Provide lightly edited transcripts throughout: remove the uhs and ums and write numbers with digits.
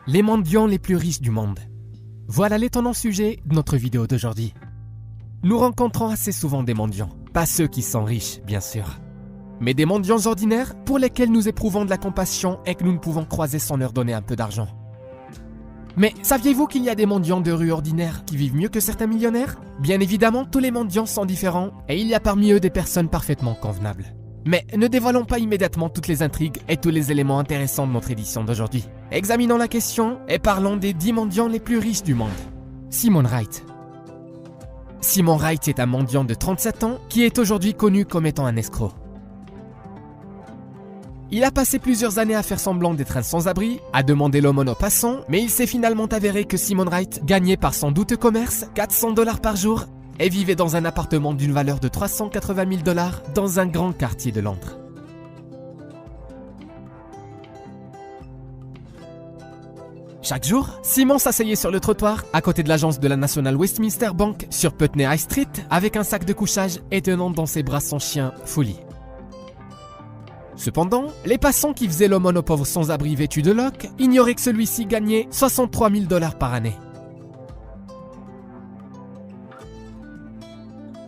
Les mendiants les plus riches du monde. Voilà l'étonnant sujet de notre vidéo d'aujourd'hui. Nous rencontrons assez souvent des mendiants, pas ceux qui sont riches, bien sûr, mais des mendiants ordinaires pour lesquels nous éprouvons de la compassion et que nous ne pouvons croiser sans leur donner un peu d'argent. Mais saviez-vous qu'il y a des mendiants de rue ordinaires qui vivent mieux que certains millionnaires? Bien évidemment, tous les mendiants sont différents et il y a parmi eux des personnes parfaitement convenables. Mais ne dévoilons pas immédiatement toutes les intrigues et tous les éléments intéressants de notre édition d'aujourd'hui. Examinons la question et parlons des 10 mendiants les plus riches du monde. Simon Wright. Simon Wright est un mendiant de 37 ans qui est aujourd'hui connu comme étant un escroc. Il a passé plusieurs années à faire semblant d'être un sans-abri, à demander l'aumône aux passants, mais il s'est finalement avéré que Simon Wright gagnait par son douteux commerce $400 par jour et vivait dans un appartement d'une valeur de $380 000 dans un grand quartier de Londres. Chaque jour, Simon s'asseyait sur le trottoir à côté de l'agence de la National Westminster Bank sur Putney High Street avec un sac de couchage et tenant dans ses bras son chien Folly. Cependant, les passants qui faisaient l'aumône au pauvre sans-abri vêtu de loques ignoraient que celui-ci gagnait $63 000 par année.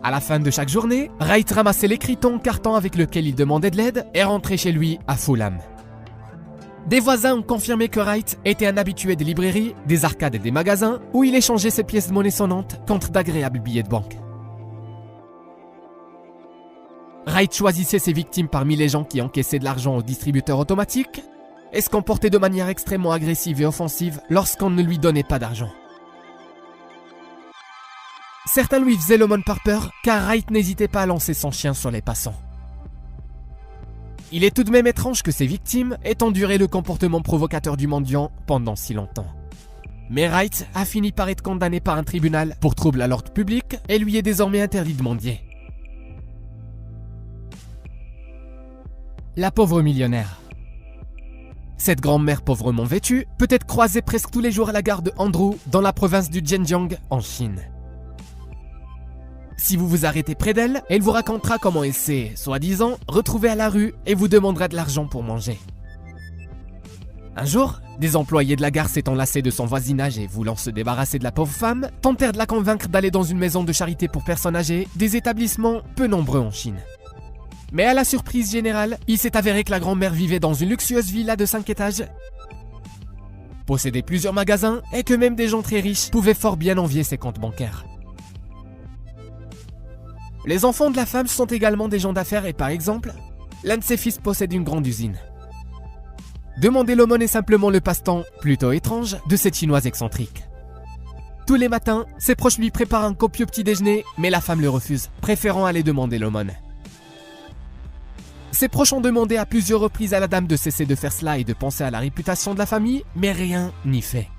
À la fin de chaque journée, Wright ramassait l'écriton carton avec lequel il demandait de l'aide et rentrait chez lui à Fulham. Des voisins ont confirmé que Wright était un habitué des librairies, des arcades et des magasins où il échangeait ses pièces de monnaie sonnantes contre d'agréables billets de banque. Wright choisissait ses victimes parmi les gens qui encaissaient de l'argent au distributeur automatique et se comportait de manière extrêmement agressive et offensive lorsqu'on ne lui donnait pas d'argent. Certains lui faisaient l'aumône par peur, car Wright n'hésitait pas à lancer son chien sur les passants. Il est tout de même étrange que ses victimes aient enduré le comportement provocateur du mendiant pendant si longtemps. Mais Wright a fini par être condamné par un tribunal pour trouble à l'ordre public et lui est désormais interdit de mendier. La pauvre millionnaire. Cette grand-mère pauvrement vêtue peut être croisée presque tous les jours à la gare de Andrew dans la province du Zhejiang en Chine. Si vous vous arrêtez près d'elle, elle vous racontera comment elle s'est, soi-disant, retrouvée à la rue et vous demandera de l'argent pour manger. Un jour, des employés de la gare s'étant lassés de son voisinage et voulant se débarrasser de la pauvre femme, tentèrent de la convaincre d'aller dans une maison de charité pour personnes âgées, des établissements peu nombreux en Chine. Mais à la surprise générale, il s'est avéré que la grand-mère vivait dans une luxueuse villa de 5 étages, possédait plusieurs magasins et que même des gens très riches pouvaient fort bien envier ses comptes bancaires. Les enfants de la femme sont également des gens d'affaires et par exemple, l'un de ses fils possède une grande usine. Demander l'aumône est simplement le passe-temps, plutôt étrange, de cette chinoise excentrique. Tous les matins, ses proches lui préparent un copieux petit déjeuner, mais la femme le refuse, préférant aller demander l'aumône. Ses proches ont demandé à plusieurs reprises à la dame de cesser de faire cela et de penser à la réputation de la famille, mais rien n'y fait.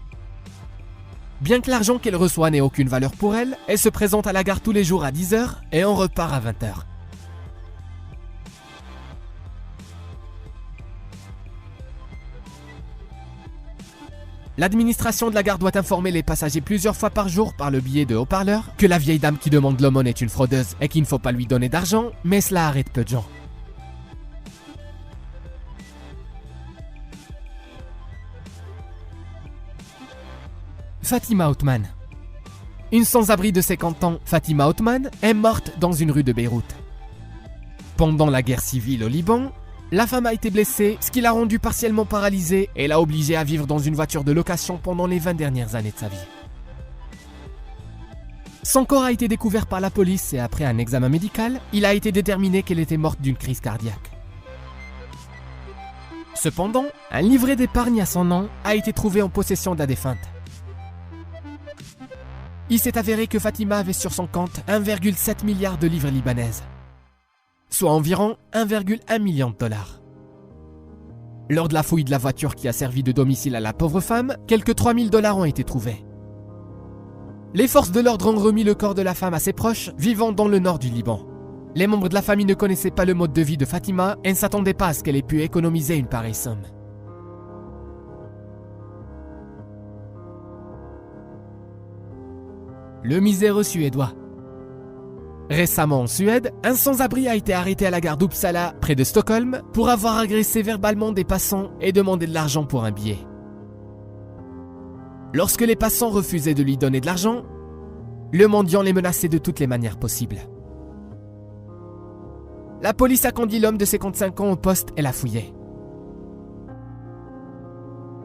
Bien que l'argent qu'elle reçoit n'ait aucune valeur pour elle, elle se présente à la gare tous les jours à 10h et on repart à 20h. L'administration de la gare doit informer les passagers plusieurs fois par jour par le biais de haut-parleurs que la vieille dame qui demande l'aumône est une fraudeuse et qu'il ne faut pas lui donner d'argent, mais cela arrête peu de gens. Fatima Othman. Une sans-abri de 50 ans, Fatima Othman, est morte dans une rue de Beyrouth. Pendant la guerre civile au Liban, la femme a été blessée, ce qui l'a rendue partiellement paralysée et l'a obligée à vivre dans une voiture de location pendant les 20 dernières années de sa vie. Son corps a été découvert par la police et après un examen médical, il a été déterminé qu'elle était morte d'une crise cardiaque. Cependant, un livret d'épargne à son nom a été trouvé en possession de la défunte. Il s'est avéré que Fatima avait sur son compte 1,7 milliard de livres libanaises, soit environ 1,1 million de dollars. Lors de la fouille de la voiture qui a servi de domicile à la pauvre femme, quelques 3 000 $ ont été trouvés. Les forces de l'ordre ont remis le corps de la femme à ses proches, vivant dans le nord du Liban. Les membres de la famille ne connaissaient pas le mode de vie de Fatima et ne s'attendaient pas à ce qu'elle ait pu économiser une pareille somme. Le miséreux suédois. Récemment en Suède, un sans-abri a été arrêté à la gare d'Uppsala, près de Stockholm, pour avoir agressé verbalement des passants et demandé de l'argent pour un billet. Lorsque les passants refusaient de lui donner de l'argent, le mendiant les menaçait de toutes les manières possibles. La police a conduit l'homme de 55 ans au poste et l'a fouillé.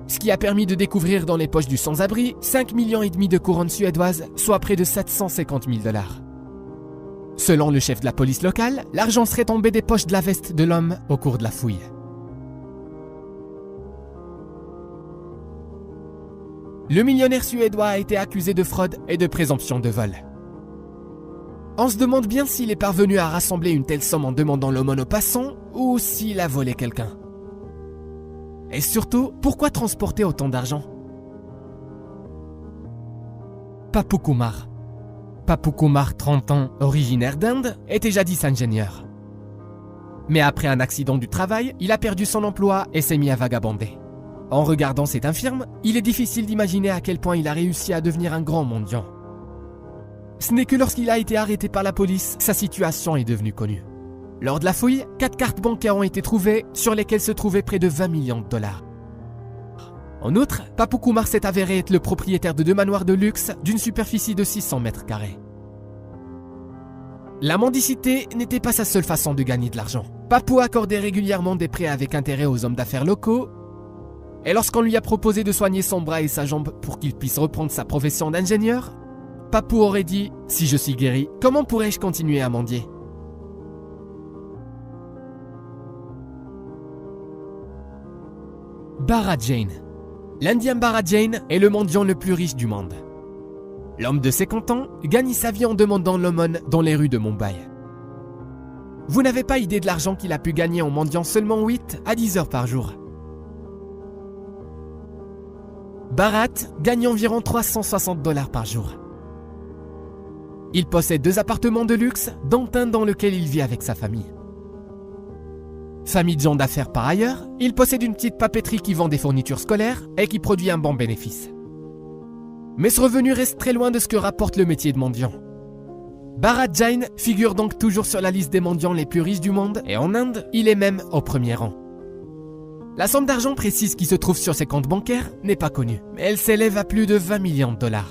Ce qui a permis de découvrir dans les poches du sans-abri 5,5 millions de couronnes suédoises, soit près de 750 000 $. Selon le chef de la police locale, l'argent serait tombé des poches de la veste de l'homme au cours de la fouille. Le millionnaire suédois a été accusé de fraude et de présomption de vol. On se demande bien s'il est parvenu à rassembler une telle somme en demandant l'aumône aux passants ou s'il a volé quelqu'un. Et surtout, pourquoi transporter autant d'argent? Papou Kumar. Papou Kumar, 30 ans, originaire d'Inde, était jadis ingénieur. Mais après un accident du travail, il a perdu son emploi et s'est mis à vagabonder. En regardant cette infirme, il est difficile d'imaginer à quel point il a réussi à devenir un grand mendiant. Ce n'est que lorsqu'il a été arrêté par la police, sa situation est devenue connue. Lors de la fouille, 4 cartes bancaires ont été trouvées, sur lesquelles se trouvaient près de 20 millions $. En outre, Papou Kumar s'est avéré être le propriétaire de 2 manoirs de luxe d'une superficie de 600 mètres carrés. La mendicité n'était pas sa seule façon de gagner de l'argent. Papou accordait régulièrement des prêts avec intérêt aux hommes d'affaires locaux, et lorsqu'on lui a proposé de soigner son bras et sa jambe pour qu'il puisse reprendre sa profession d'ingénieur, Papou aurait dit « Si je suis guéri, comment pourrais-je continuer à mendier ?» Bharat Jain. L'Indien Bharat Jain est le mendiant le plus riche du monde. L'homme de 50 ans gagne sa vie en demandant l'aumône dans les rues de Mumbai. Vous n'avez pas idée de l'argent qu'il a pu gagner en mendiant seulement 8 à 10 heures par jour. Bharat gagne environ 360 $ par jour. Il possède 2 appartements de luxe, dont un dans lequel il vit avec sa famille. Famille de gens d'affaires par ailleurs, il possède une petite papeterie qui vend des fournitures scolaires et qui produit un bon bénéfice. Mais ce revenu reste très loin de ce que rapporte le métier de mendiant. Bharat Jain figure donc toujours sur la liste des mendiants les plus riches du monde et en Inde, il est même au premier rang. La somme d'argent précise qui se trouve sur ses comptes bancaires n'est pas connue, mais elle s'élève à plus de 20 millions $.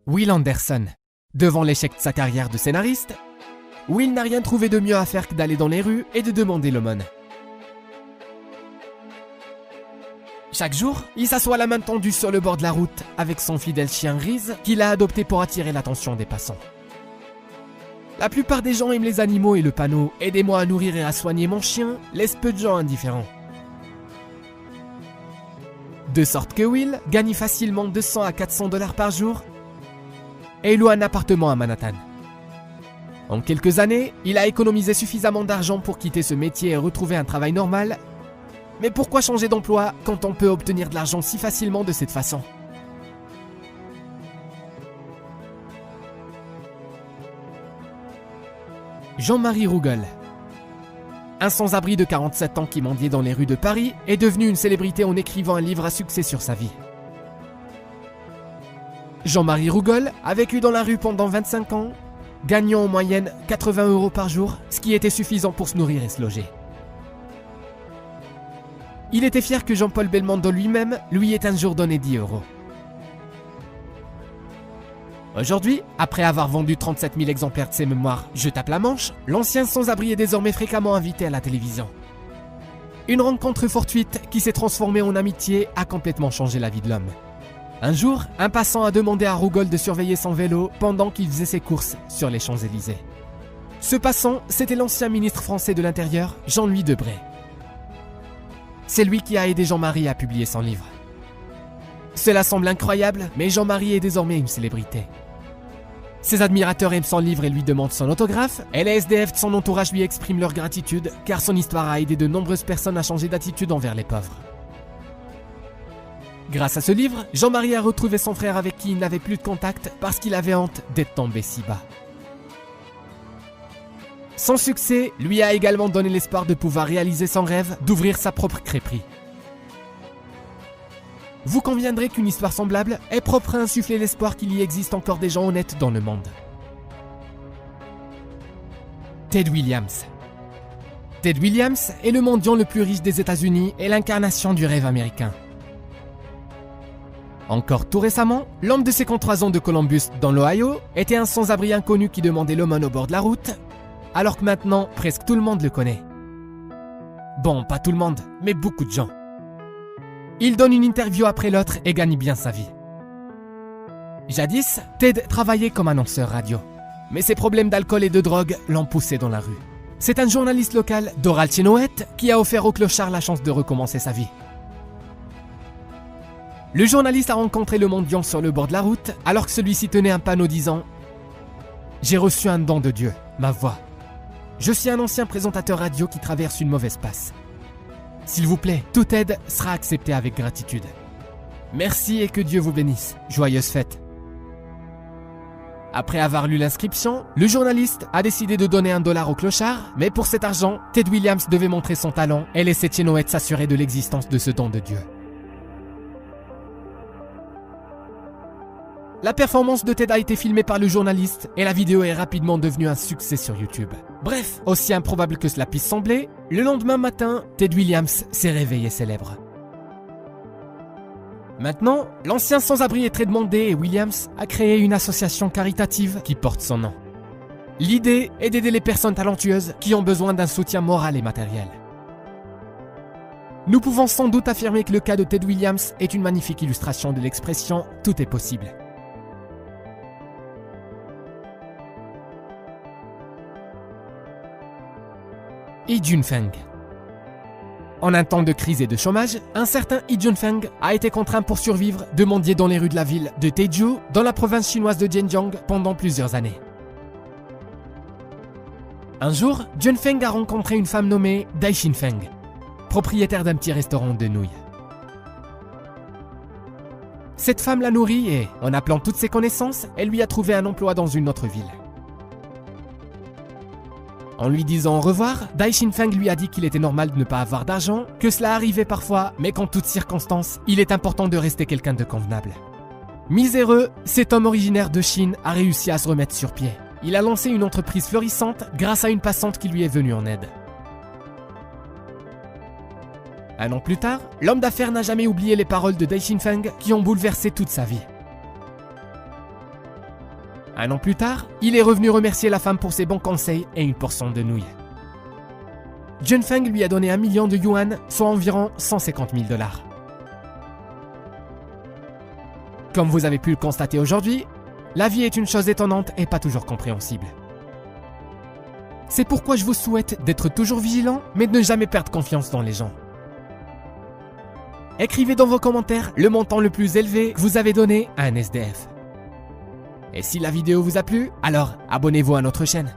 Will Anderson. Devant l'échec de sa carrière de scénariste, Will n'a rien trouvé de mieux à faire que d'aller dans les rues et de demander l'aumône. Chaque jour, il s'assoit la main tendue sur le bord de la route avec son fidèle chien Riz qu'il a adopté pour attirer l'attention des passants. La plupart des gens aiment les animaux et le panneau « Aidez-moi à nourrir et à soigner mon chien » laisse peu de gens indifférents. De sorte que Will gagne facilement 200 à 400 $ par jour et loue un appartement à Manhattan. En quelques années, il a économisé suffisamment d'argent pour quitter ce métier et retrouver un travail normal. Mais pourquoi changer d'emploi quand on peut obtenir de l'argent si facilement de cette façon ? Jean-Marie Rougal. Un sans-abri de 47 ans qui mendiait dans les rues de Paris est devenu une célébrité en écrivant un livre à succès sur sa vie. Jean-Marie Rougal a vécu dans la rue pendant 25 ans, gagnant en moyenne 80 € par jour, ce qui était suffisant pour se nourrir et se loger. Il était fier que Jean-Paul Belmondo lui-même lui ait un jour donné 10 €. Aujourd'hui, après avoir vendu 37 000 exemplaires de ses mémoires « Je tape la Manche », l'ancien sans-abri est désormais fréquemment invité à la télévision. Une rencontre fortuite qui s'est transformée en amitié a complètement changé la vie de l'homme. Un jour, un passant a demandé à Rougal de surveiller son vélo pendant qu'il faisait ses courses sur les Champs-Élysées. Ce passant, c'était l'ancien ministre français de l'Intérieur, Jean-Louis Debré. C'est lui qui a aidé Jean-Marie à publier son livre. Cela semble incroyable, mais Jean-Marie est désormais une célébrité. Ses admirateurs aiment son livre et lui demandent son autographe, et les SDF de son entourage lui expriment leur gratitude, car son histoire a aidé de nombreuses personnes à changer d'attitude envers les pauvres. Grâce à ce livre, Jean-Marie a retrouvé son frère avec qui il n'avait plus de contact parce qu'il avait honte d'être tombé si bas. Son succès lui a également donné l'espoir de pouvoir réaliser son rêve d'ouvrir sa propre crêperie. Vous conviendrez qu'une histoire semblable est propre à insuffler l'espoir qu'il y existe encore des gens honnêtes dans le monde. Ted Williams. Ted Williams est le mendiant le plus riche des États-Unis et l'incarnation du rêve américain. Encore tout récemment, l'homme de 53 ans de Columbus, dans l'Ohio, était un sans-abri inconnu qui demandait l'aumône au bord de la route, alors que maintenant, presque tout le monde le connaît. Bon, pas tout le monde, mais beaucoup de gens. Il donne une interview après l'autre et gagne bien sa vie. Jadis, Ted travaillait comme annonceur radio, mais ses problèmes d'alcool et de drogue l'ont poussé dans la rue. C'est un journaliste local, Doral Chenoweth, qui a offert au clochard la chance de recommencer sa vie. Le journaliste a rencontré le mendiant sur le bord de la route, alors que celui-ci tenait un panneau disant « J'ai reçu un don de Dieu, ma voix. Je suis un ancien présentateur radio qui traverse une mauvaise passe. S'il vous plaît, toute aide sera acceptée avec gratitude. Merci et que Dieu vous bénisse. Joyeuses fêtes. » Après avoir lu l'inscription, le journaliste a décidé de donner $1 au clochard, mais pour cet argent, Ted Williams devait montrer son talent et laisser Chenoweth s'assurer de l'existence de ce don de Dieu. La performance de Ted a été filmée par le journaliste et la vidéo est rapidement devenue un succès sur YouTube. Bref, aussi improbable que cela puisse sembler, le lendemain matin, Ted Williams s'est réveillé célèbre. Maintenant, l'ancien sans-abri est très demandé et Williams a créé une association caritative qui porte son nom. L'idée est d'aider les personnes talentueuses qui ont besoin d'un soutien moral et matériel. Nous pouvons sans doute affirmer que le cas de Ted Williams est une magnifique illustration de l'expression « tout est possible ». Yi Junfeng. En un temps de crise et de chômage, un certain Yi Junfeng a été contraint pour survivre de mendier dans les rues de la ville de Taizhou, dans la province chinoise de Zhejiang, pendant plusieurs années. Un jour, Junfeng a rencontré une femme nommée Dai Xinfeng, propriétaire d'un petit restaurant de nouilles. Cette femme l'a nourri et, en appelant toutes ses connaissances, elle lui a trouvé un emploi dans une autre ville. En lui disant au revoir, Dai Xinfeng lui a dit qu'il était normal de ne pas avoir d'argent, que cela arrivait parfois, mais qu'en toutes circonstances, il est important de rester quelqu'un de convenable. Miséreux, cet homme originaire de Chine a réussi à se remettre sur pied. Il a lancé une entreprise florissante grâce à une passante qui lui est venue en aide. Un an plus tard, l'homme d'affaires n'a jamais oublié les paroles de Dai Xinfeng qui ont bouleversé toute sa vie. Un an plus tard, il est revenu remercier la femme pour ses bons conseils et une portion de nouilles. Junfeng lui a donné 1 million de yuan, soit environ 150 000 $. Comme vous avez pu le constater aujourd'hui, la vie est une chose étonnante et pas toujours compréhensible. C'est pourquoi je vous souhaite d'être toujours vigilant, mais de ne jamais perdre confiance dans les gens. Écrivez dans vos commentaires le montant le plus élevé que vous avez donné à un SDF. Et si la vidéo vous a plu, alors abonnez-vous à notre chaîne.